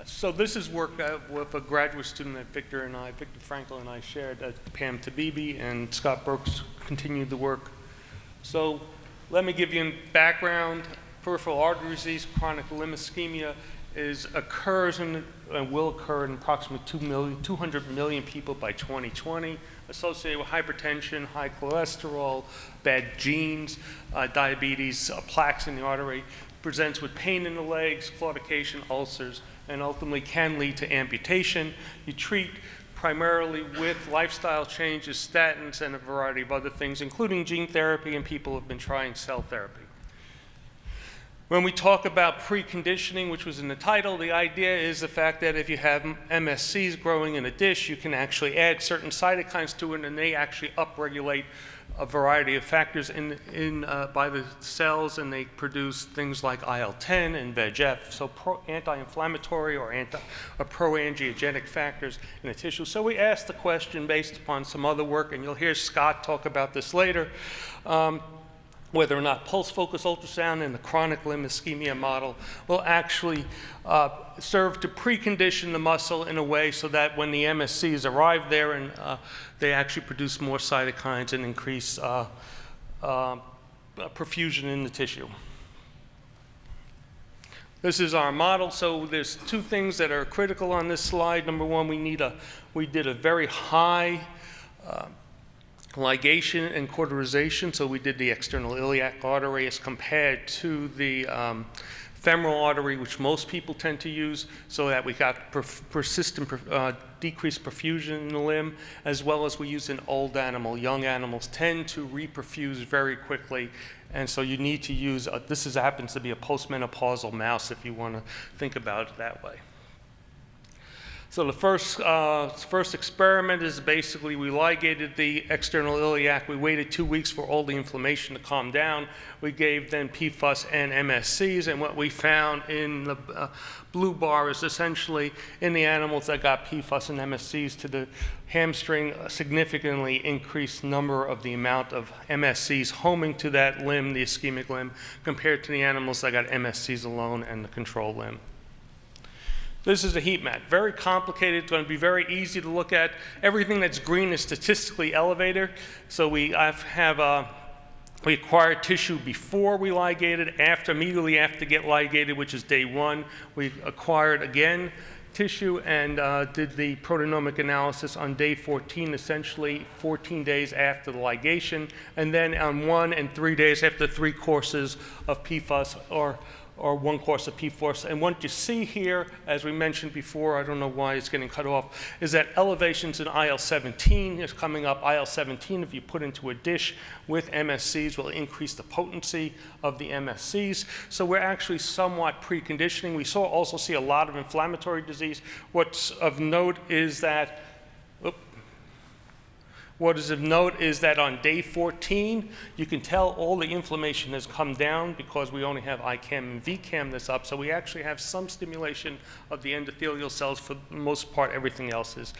So this is work with a graduate student that Victor Frankel and I shared, Pam Tabibi, and Scott Brooks continued the work. So let me give you a background. Peripheral artery disease, chronic limb ischemia, occurs and will occur in approximately 200 million people by 2020, associated with hypertension, high cholesterol, bad genes, diabetes, plaques in the artery, presents with pain in the legs, claudication, ulcers, and ultimately can lead to amputation. You treat primarily with lifestyle changes, statins, and a variety of other things, including gene therapy, and people have been trying cell therapy. When we talk about preconditioning, which was in the title, the idea is the fact that if you have MSCs growing in a dish, you can actually add certain cytokines to it, and they actually upregulate a variety of factors by the cells, and they produce things like IL-10 and VEGF, so anti-inflammatory or pro-angiogenic factors in the tissue. So we asked the question based upon some other work, and you'll hear Scott talk about this later, whether or not pulse focus ultrasound in the chronic limb ischemia model will actually serve to precondition the muscle in a way so that when the MSCs arrive there and they actually produce more cytokines and increase perfusion in the tissue. This is our model. So there's two things that are critical on this slide. Number one, we did a very high ligation and cauterization, so we did the external iliac artery as compared to the femoral artery, which most people tend to use, so that we got persistent decreased perfusion in the limb, as well as we use an old animal. Young animals tend to reperfuse very quickly, and so you need to use, happens to be a postmenopausal mouse if you want to think about it that way. So the first experiment is basically we ligated the external iliac. We waited 2 weeks for all the inflammation to calm down. We gave then PFUS and MSCs, and what we found in the blue bar is essentially in the animals that got PFUS and MSCs to the hamstring, a significantly increased number of the amount of MSCs homing to that limb, the ischemic limb, compared to the animals that got MSCs alone and the control limb. This is a heat map. Very complicated. It's going to be very easy to look at. Everything that's green is statistically elevated. So we acquired tissue before we ligated, immediately after get ligated, which is day 1. We acquired again tissue and did the proteomic analysis on day 14, essentially 14 days after the ligation, and then on 1 and 3 days after 3 courses of PFUS or 1 course of PFUS. And what you see here, as we mentioned before, I don't know why it's getting cut off, is that elevations in IL-17 is coming up. IL-17, if you put into a dish with MSCs, will increase the potency of the MSCs. So we're actually somewhat preconditioning. We also see a lot of inflammatory disease. What's of note is that on day 14, you can tell all the inflammation has come down because we only have ICAM and VCAM that's up. So we actually have some stimulation of the endothelial cells. For the most part, everything else is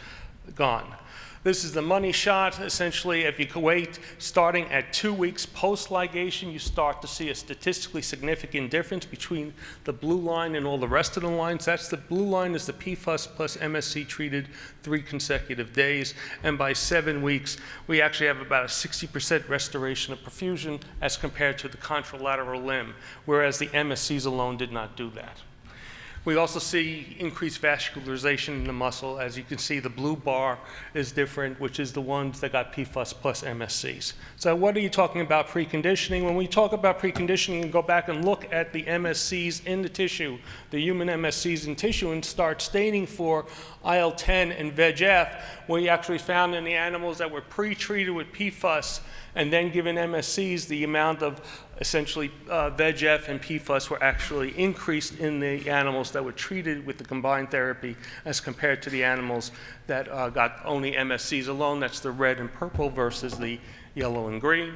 gone. This is the money shot. Essentially, if you wait, starting at 2 weeks post-ligation, you start to see a statistically significant difference between the blue line and all the rest of the lines. The blue line is the PFUS plus MSC treated 3 consecutive days. And by 7 weeks, we actually have about a 60% restoration of perfusion as compared to the contralateral limb, whereas the MSCs alone did not do that. We also see increased vascularization in the muscle. As you can see, the blue bar is different, which is the ones that got PFUS plus MSCs. So what are you talking about preconditioning? When we talk about preconditioning, you go back and look at the MSCs in the tissue, the human MSCs in tissue, and start staining for IL-10 and VEGF, where you actually found in the animals that were pre-treated with PFUS and then given MSCs, the amount of essentially VEGF and PFUS were actually increased in the animals that were treated with the combined therapy as compared to the animals that got only MSCs alone. That's the red and purple versus the yellow and green.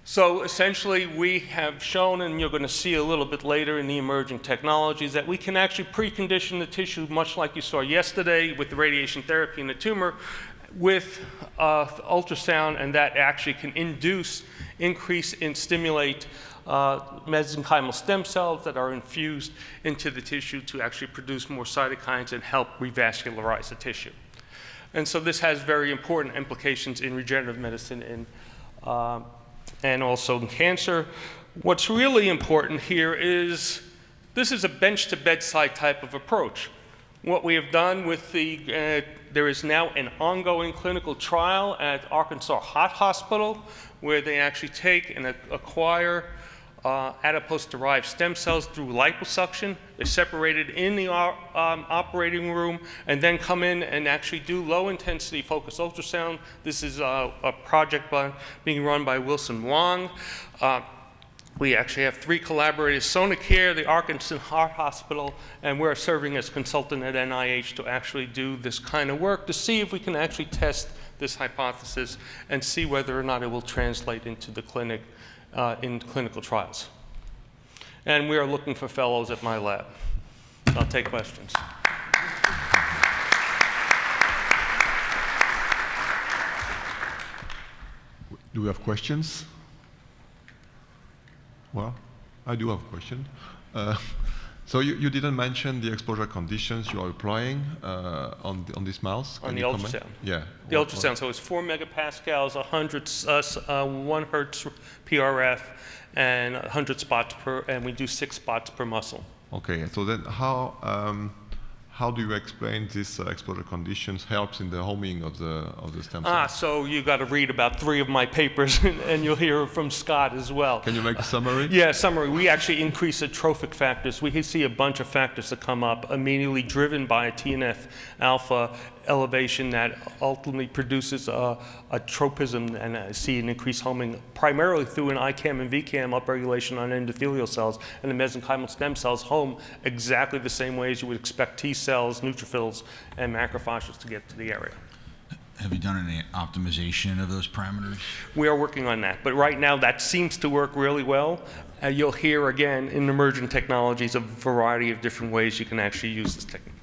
So essentially, we have shown, and you're going to see a little bit later in the emerging technologies, that we can actually precondition the tissue much like you saw yesterday with the radiation therapy in the tumor, with ultrasound, and that actually can increase and stimulate mesenchymal stem cells that are infused into the tissue to actually produce more cytokines and help revascularize the tissue. And so this has very important implications in regenerative medicine and also in cancer. What's really important here is this is a bench-to-bedside type of approach. What we have done with there is now an ongoing clinical trial at Arkansas Heart Hospital where they actually take and acquire adipose-derived stem cells through liposuction. They're separated in the operating room and then come in and actually do low-intensity focused ultrasound. This is a project being run by Wilson Wong. We actually have 3 collaborators, Sonicare, the Arkansas Heart Hospital, and we're serving as consultant at NIH to actually do this kind of work to see if we can actually test this hypothesis and see whether or not it will translate into the clinic in clinical trials. And we are looking for fellows at my lab. I'll take questions. Do we have questions? Well, I do have a question. So you didn't mention the exposure conditions you are applying on this mouse. On the ultrasound? Yeah. The ultrasound, so it's 4 megapascals, 1 hertz PRF, and 100 spots and we do 6 spots per muscle. Okay, so then how do you explain this exposure conditions helps in the homing of the stem cells? So you got to read about 3 of my papers, and you'll hear from Scott as well. Can you make a summary? Yeah, summary. We actually increase the trophic factors. We see a bunch of factors that come up immediately driven by a TNF alpha elevation that ultimately produces a tropism and see an increased homing primarily through an ICAM and VCAM upregulation on endothelial cells, and the mesenchymal stem cells home exactly the same way as you would expect T cells, neutrophils, and macrophages to get to the area. Have you done any optimization of those parameters? We are working on that, but right now that seems to work really well. You'll hear again in emerging technologies a variety of different ways you can actually use this technique.